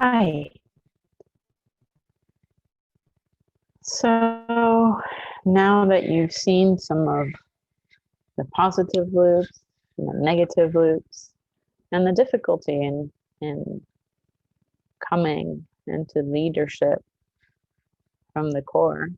Hi. So now that you've seen some of the positive loops and the negative loops and the difficulty in coming into leadership from the core,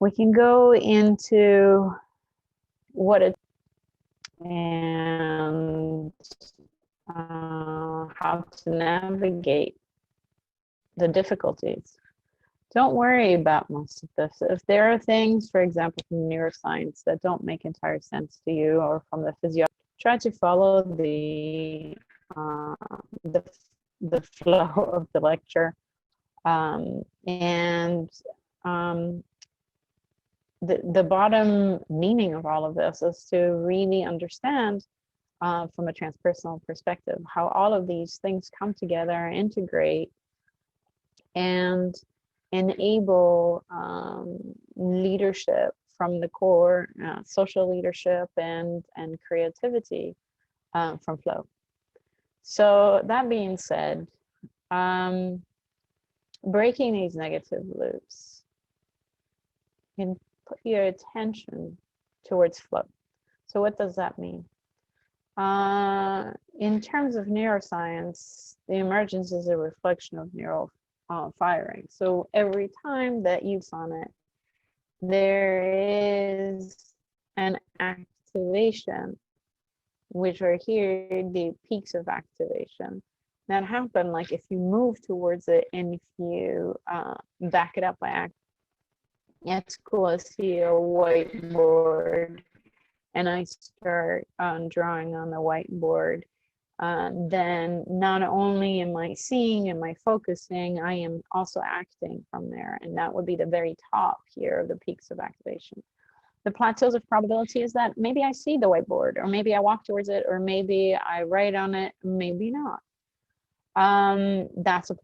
we can go into what it and how to navigate the difficulties. Don't worry about most of this. If there are things, for example, from neuroscience that don't make entire sense to you, or from the physiology, try to follow the flow of the lecture, the bottom meaning of all of this is to really understand from a transpersonal perspective how all of these things come together, integrate, and enable leadership from the core, social leadership and creativity from flow. So that being said, breaking these negative loops, you can put your attention towards flow. So what does that mean? In terms of neuroscience, the emergence is a reflection of neural firing. So every time that you on it, there is an activation, which are here the peaks of activation that happen. Like if you move towards it and if you back it up by act, at school I see a whiteboard and I start drawing on the whiteboard. Then not only am I seeing, am I focusing, I am also acting from there. And that would be the very top here of the peaks of activation. The plateaus of probability is that maybe I see the whiteboard, or maybe I walk towards it, or maybe I write on it, maybe not. That's a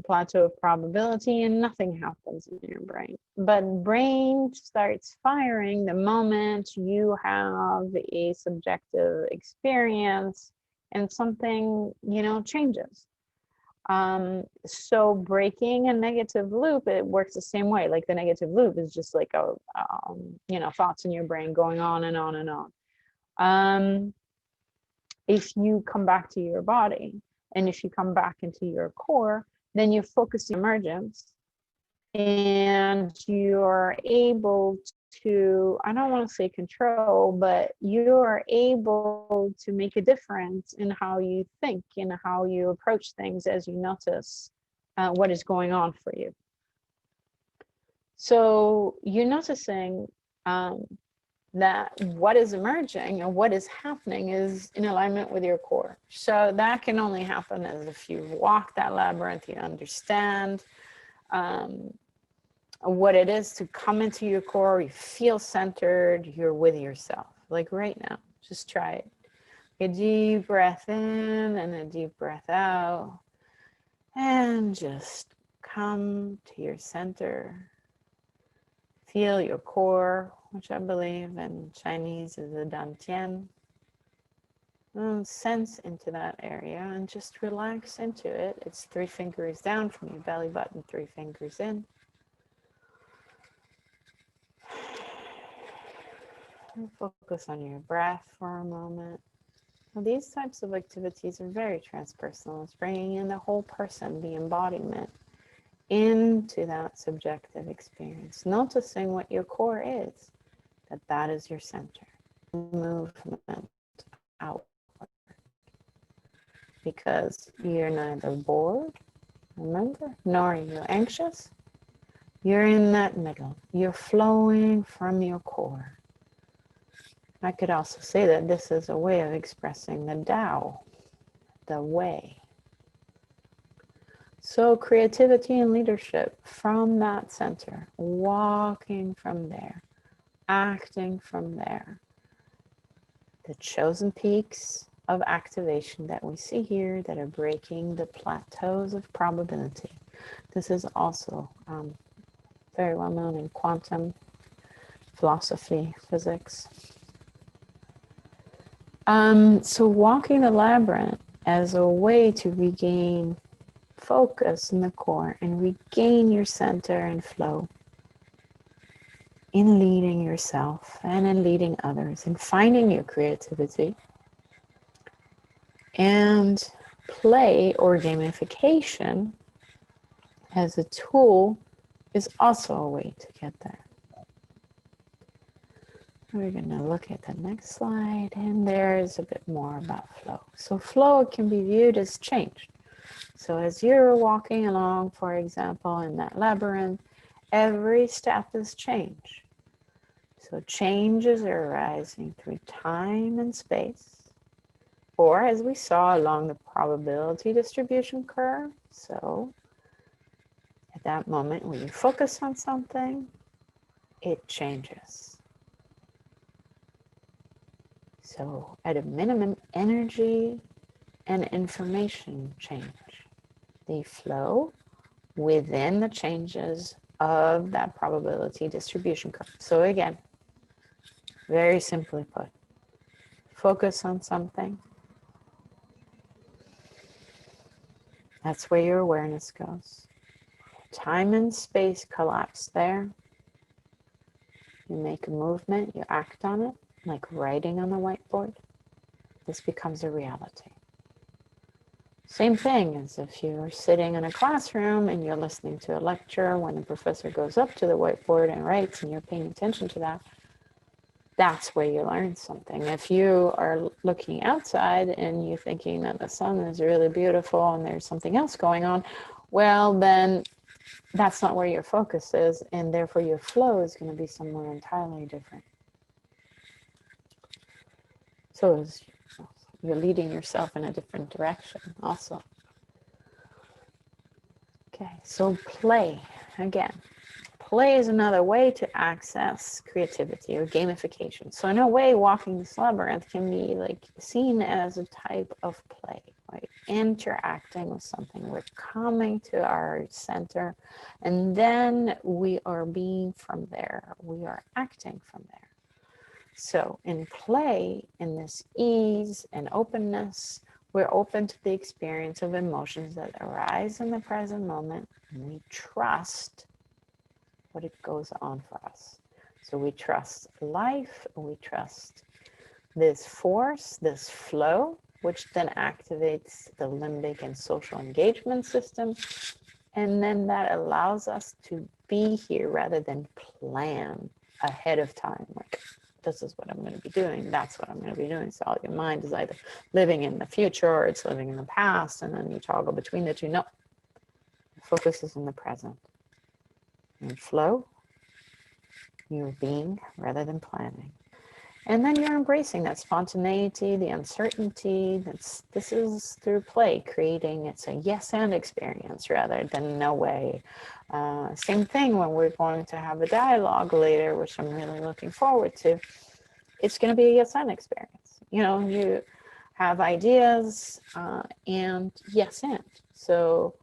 plateau of probability and nothing happens in your brain. But brain starts firing the moment you have a subjective experience and something, changes. So breaking a negative loop, it works the same way. Like the negative loop is just like thoughts in your brain going on and on and on. If you come back to your body and if you come back into your core, then you focus on emergence and you're able to, I don't want to say control, but you're able to make a difference in how you think and how you approach things as you notice what is going on for you. So you're noticing that what is emerging and what is happening is in alignment with your core. So that can only happen as if you walk that labyrinth, you understand what it is to come into your core, you feel centered, you're with yourself. Like right now, just try it. A deep breath in and a deep breath out, and just come to your center. Feel your core, which I believe in Chinese is the dantian. Sense into that area and just relax into it. It's 3 fingers down from your belly button, 3 fingers in. And focus on your breath for a moment. Now, these types of activities are very transpersonal. It's bringing in the whole person, the embodiment, into that subjective experience, noticing what your core is, that is your center. Movement outward, because you're neither bored, remember, nor are you anxious. You're in that middle. You're flowing from your core. I could also say that this is a way of expressing the Tao, the way. So creativity and leadership from that center, walking from there, acting from there. The chosen peaks of activation that we see here that are breaking the plateaus of probability. This is also very well known in quantum philosophy, physics. So walking the labyrinth as a way to regain focus in the core and regain your center and flow in leading yourself and in leading others and finding your creativity. And play or gamification as a tool is also a way to get there. We're going to look at the next slide, and there's a bit more about flow. So flow can be viewed as change. So as you're walking along, for example, in that labyrinth, every step is change. So changes are arising through time and space, or as we saw along the probability distribution curve. So at that moment, when you focus on something, it changes. So at a minimum, energy and information change. They flow within the changes of that probability distribution curve. So again, very simply put, focus on something. That's where your awareness goes. Time and space collapse there. You make a movement, you act on it, like writing on the whiteboard. This becomes a reality. Same thing as if you're sitting in a classroom and you're listening to a lecture. When the professor goes up to the whiteboard and writes and you're paying attention to that, that's where you learn something. If you are looking outside and you're thinking that the sun is really beautiful and there's something else going on, well, then that's not where your focus is, and therefore your flow is going to be somewhere entirely different. So you're leading yourself in a different direction also. Okay, so play. Again, play is another way to access creativity or gamification. So in a way, walking this labyrinth can be like seen as a type of play, right? Interacting with something. We're coming to our center, and then we are being from there. We are acting from there. So in play, in this ease and openness, we're open to the experience of emotions that arise in the present moment, and we trust what it goes on for us. So we trust life, we trust this force, this flow, which then activates the limbic and social engagement system. And then that allows us to be here rather than plan ahead of time. Like, this is what I'm going to be doing. That's what I'm going to be doing. So all your mind is either living in the future or it's living in the past. And then you toggle between the two. No, the focus is in the present. And flow, you're being rather than planning. And then you're embracing that spontaneity, the uncertainty. This is through play, creating, it's a yes and experience rather than no way. Same thing when we're going to have a dialogue later, which I'm really looking forward to. It's going to be a yes and experience. You know, you have ideas and yes and. So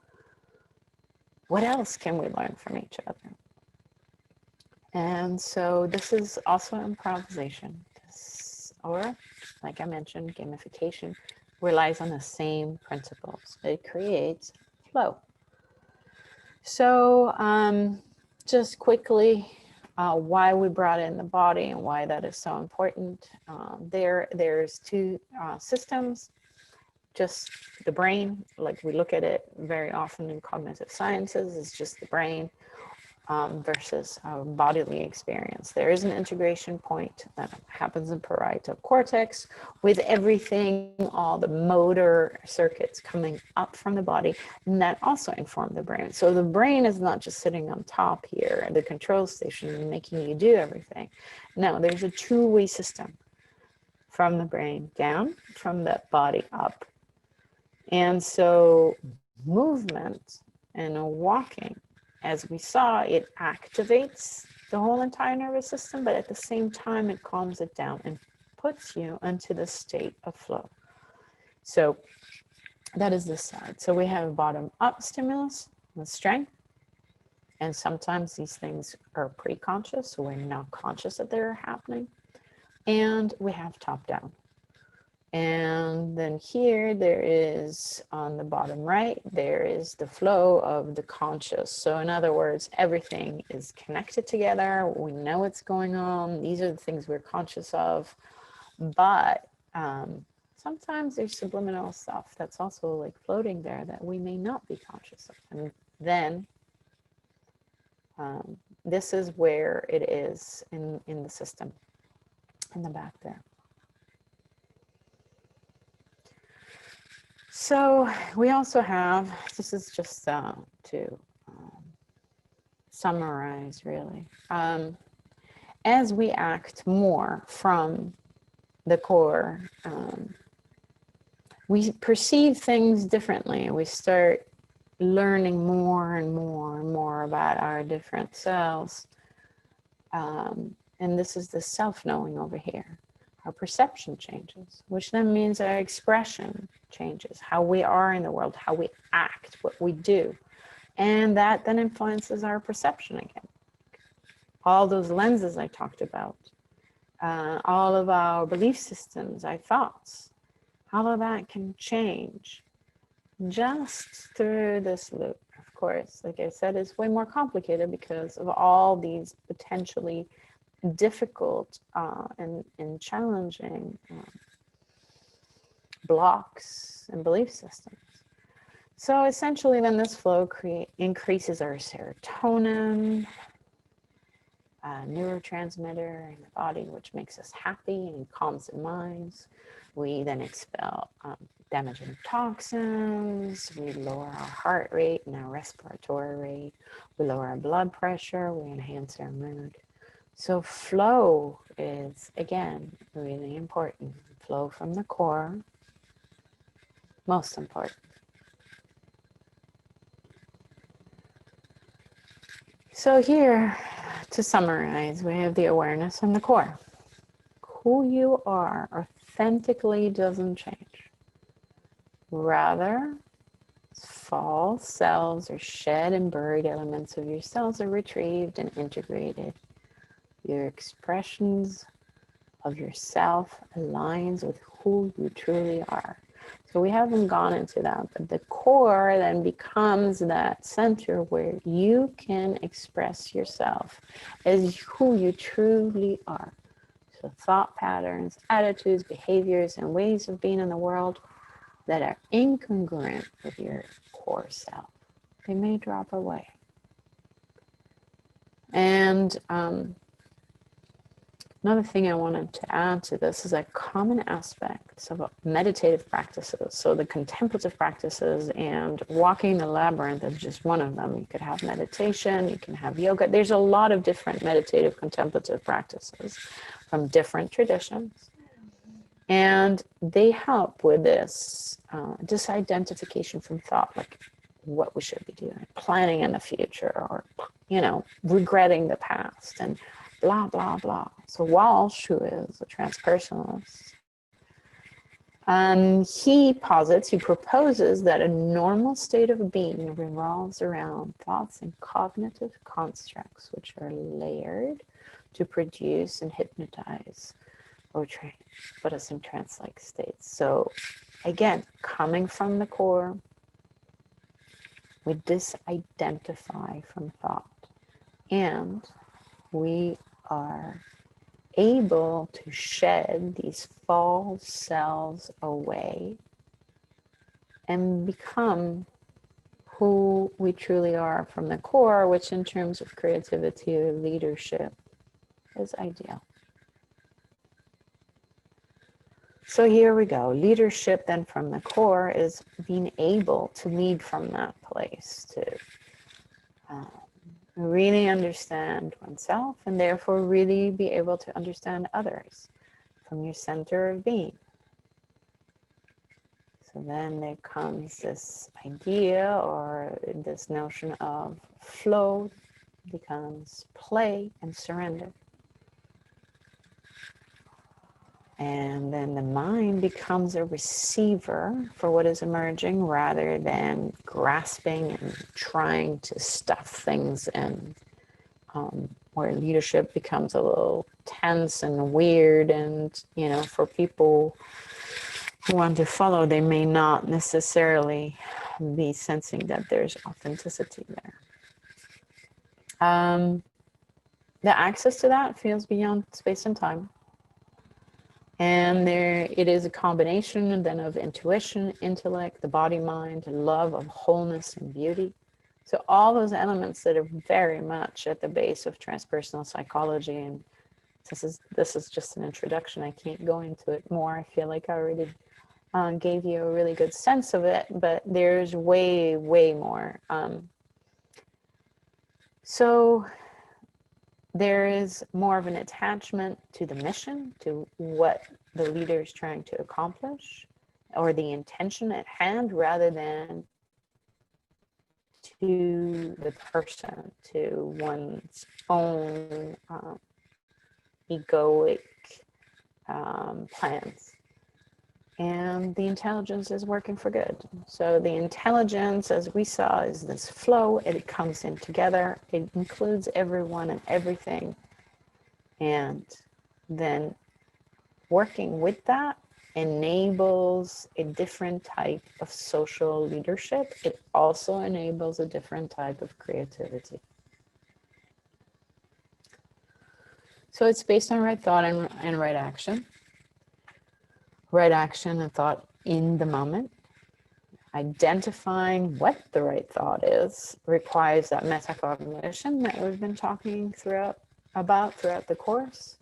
what else can we learn from each other? And so this is also improvisation. Or, like I mentioned, gamification relies on the same principles. It creates flow. So just quickly, why we brought in the body and why that is so important. There's two systems. Just the brain, like we look at it very often in cognitive sciences, is just the brain. Versus bodily experience. There is an integration point that happens in parietal cortex with everything, all the motor circuits coming up from the body, and that also inform the brain. So the brain is not just sitting on top here at the control station and making you do everything. No, there's a two-way system from the brain down, from the body up. And so movement and walking, as we saw, it activates the whole entire nervous system, but at the same time, it calms it down and puts you into the state of flow. So that is this side. So we have bottom-up stimulus with strength, and sometimes these things are pre-conscious, so we're not conscious that they're happening. And we have top-down. And then here there is, on the bottom right, there is the flow of the conscious. So in other words, everything is connected together. We know what's going on. These are the things we're conscious of. But sometimes there's subliminal stuff that's also like floating there that we may not be conscious of. And then this is where it is in the system, in the back there. So we also have, this is just to summarize really, as we act more from the core, we perceive things differently. We start learning more and more and more about our different selves. And this is the self-knowing over here. Our perception changes, which then means our expression changes, how we are in the world, how we act, what we do. And that then influences our perception again. All those lenses I talked about, all of our belief systems, our thoughts, all of that can change just through this loop. Of course, like I said, it's way more complicated because of all these potentially difficult and challenging blocks and belief systems. So essentially then this flow increases our serotonin, neurotransmitter in the body, which makes us happy and calms the minds. We then expel damaging toxins, we lower our heart rate and our respiratory rate, we lower our blood pressure, we enhance our mood. So flow is, again, really important. Flow from the core, most important. So here, to summarize, we have the awareness and the core. Who you are authentically doesn't change. Rather, false selves or shed and buried elements of yourselves are retrieved and integrated. Your expressions of yourself aligns with who you truly are. So we haven't gone into that, but the core then becomes that center where you can express yourself as who you truly are. So thought patterns, attitudes, behaviors, and ways of being in the world that are incongruent with your core self, they may drop away. And another thing I wanted to add to this is a common aspect of meditative practices. So the contemplative practices and walking the labyrinth is just one of them. You could have meditation, you can have yoga. There's a lot of different meditative contemplative practices from different traditions. And they help with this disidentification from thought, like what we should be doing, planning in the future, or, regretting the past, and blah, blah, blah. So Walsh, who is a transpersonalist, he proposes that a normal state of being revolves around thoughts and cognitive constructs, which are layered to produce and hypnotize or put us in trance-like states. So again, coming from the core, we disidentify from thought, and we are able to shed these false selves away and become who we truly are from the core, which in terms of creativity or leadership is ideal. So here we go. Leadership then from the core is being able to lead from that place, to really understand oneself and therefore really be able to understand others from your center of being. So then there comes this idea or this notion of flow becomes play and surrender. And then the mind becomes a receiver for what is emerging rather than grasping and trying to stuff things in, where leadership becomes a little tense and weird. And, for people want to follow, they may not necessarily be sensing that there's authenticity there. The access to that feels beyond space and time. And there, it is a combination then of intuition, intellect, the body, mind, love of wholeness and beauty. So all those elements that are very much at the base of transpersonal psychology. And this is just an introduction. I can't go into it more. I feel like I already gave you a really good sense of it, but there's way, way more. So there is more of an attachment to the mission, to what the leader is trying to accomplish, or the intention at hand, rather than to the person, to one's own egoic plans. And the intelligence is working for good. So the intelligence, as we saw, is this flow. It comes in together. It includes everyone and everything. And then working with that enables a different type of social leadership. It also enables a different type of creativity. So it's based on right thought and right action. Right action and thought in the moment. Identifying what the right thought is requires that metacognition that we've been talking about throughout the course.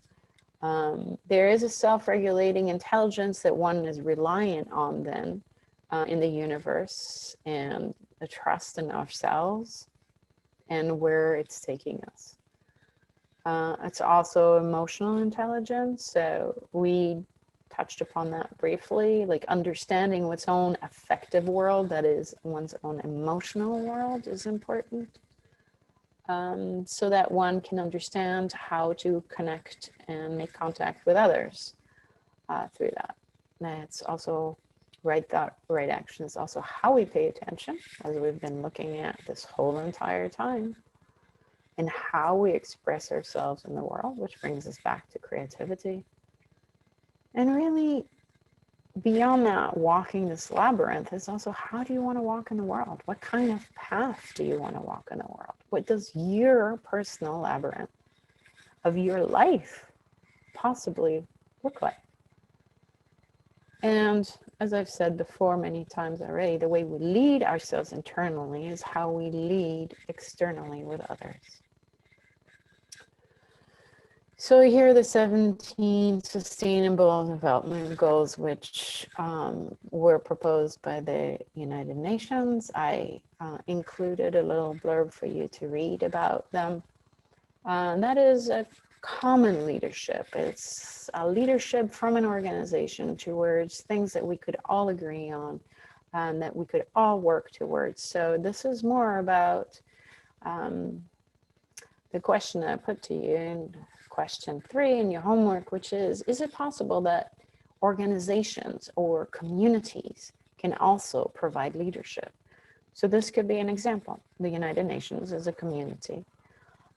There is a self-regulating intelligence that one is reliant on then in the universe, and a trust in ourselves and where it's taking us. It's also emotional intelligence. So we touched upon that briefly, like understanding one's own affective world, that is one's own emotional world, is important, so that one can understand how to connect and make contact with others through that. And it's also right thought, right action is also how we pay attention, as we've been looking at this whole entire time, and how we express ourselves in the world, which brings us back to creativity. And really, beyond that, walking this labyrinth is also, how do you want to walk in the world? What kind of path do you want to walk in the world? What does your personal labyrinth of your life possibly look like? And as I've said before many times already, the way we lead ourselves internally is how we lead externally with others. So here are the 17 Sustainable Development Goals, which were proposed by the United Nations. I included a little blurb for you to read about them. That is a common leadership. It's a leadership from an organization towards things that we could all agree on and that we could all work towards. So this is more about the question that I put to you in question 3 in your homework, which is it possible that organizations or communities can also provide leadership? So this could be an example. The United Nations is a community.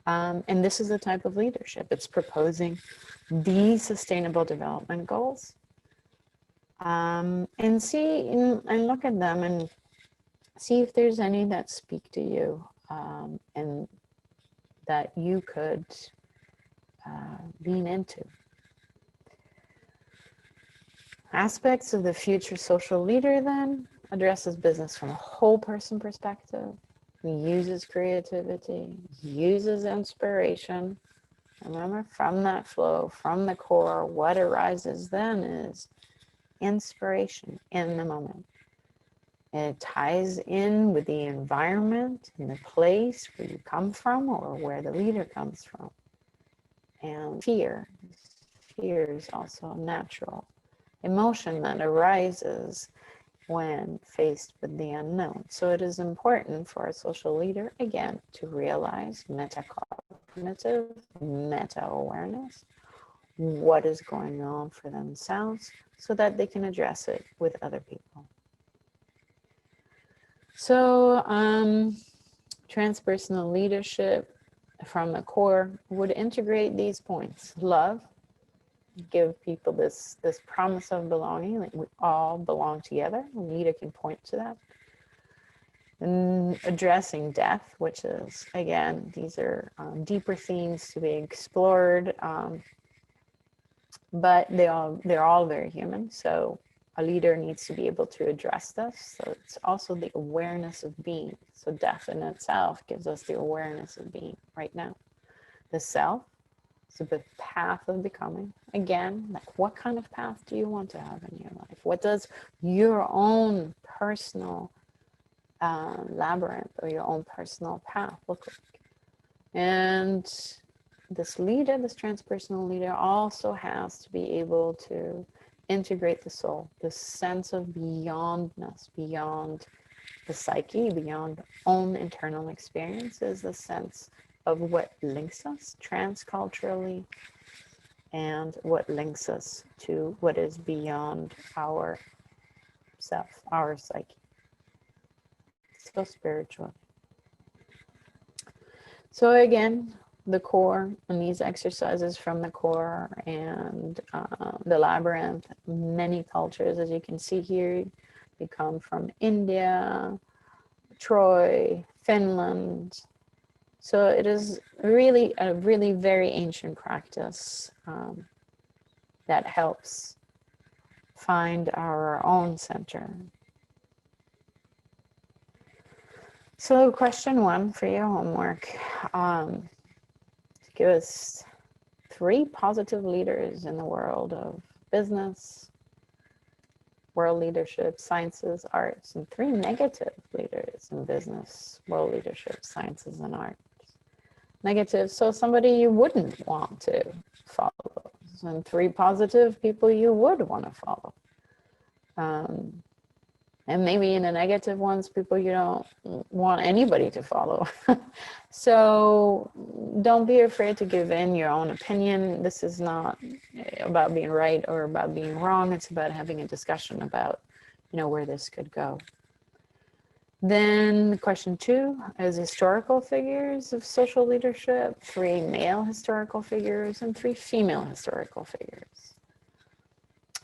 And this is the type of leadership. It's proposing these Sustainable Development Goals. And see and look at them and see if there's any that speak to you and that you could lean into. Aspects of the future social leader then addresses business from a whole person perspective. He uses creativity, uses inspiration. Remember, from that flow, from the core, what arises then is inspiration in the moment. It ties in with the environment and the place where you come from or where the leader comes from. And fear is also a natural emotion that arises when faced with the unknown. So it is important for a social leader, again, to realize metacognitive, meta-awareness, what is going on for themselves, so that they can address it with other people. So transpersonal leadership from the core would integrate these points: love, give people this promise of belonging, like we all belong together. A leader can point to that. And addressing death, which is, again, these are deeper themes to be explored, but they're all very human. So a leader needs to be able to address this. So it's also the awareness of being. So death in itself gives us the awareness of being right now. The self, so the path of becoming. Again, like what kind of path do you want to have in your life? What does your own personal labyrinth or your own personal path look like? And this leader, this transpersonal leader, also has to be able to integrate the soul, this sense of beyondness, beyond the psyche, beyond own internal experiences, the sense of what links us transculturally and what links us to what is beyond our self, our psyche. So spiritual. So again, the core and these exercises from the core and the labyrinth, many cultures, as you can see here, they come from India, Troy, Finland. So it is really a really very ancient practice that helps find our own center. So question 1 for your homework. Give us 3 positive leaders in the world of business, world leadership, sciences, arts, and 3 negative leaders in business, world leadership, sciences, and arts. Negative, so somebody you wouldn't want to follow, and 3 positive people you would want to follow. And maybe in the negative ones, people you don't want anybody to follow. So don't be afraid to give in your own opinion. This is not about being right or about being wrong. It's about having a discussion about, where this could go. Then question 2 is historical figures of social leadership, 3 male historical figures and 3 female historical figures.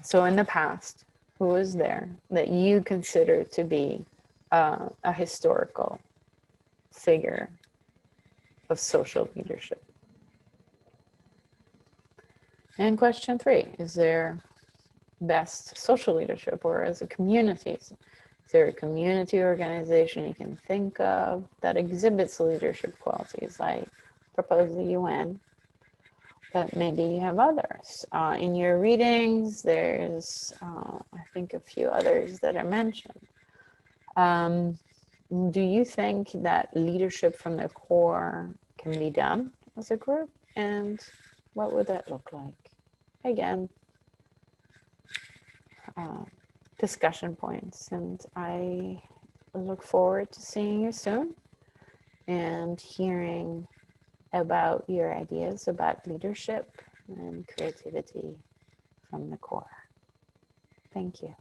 So in the past, who was there that you consider to be a historical figure of social leadership? And question 3, is there best social leadership, or as a community? Is there a community organization you can think of that exhibits leadership qualities? I propose the UN, but maybe you have others. In your readings, there's, I think, a few others that are mentioned. Do you think that leadership from the core can be done as a group? And what would that look like? Again, discussion points. And I look forward to seeing you soon and hearing about your ideas about leadership and creativity from the core. Thank you.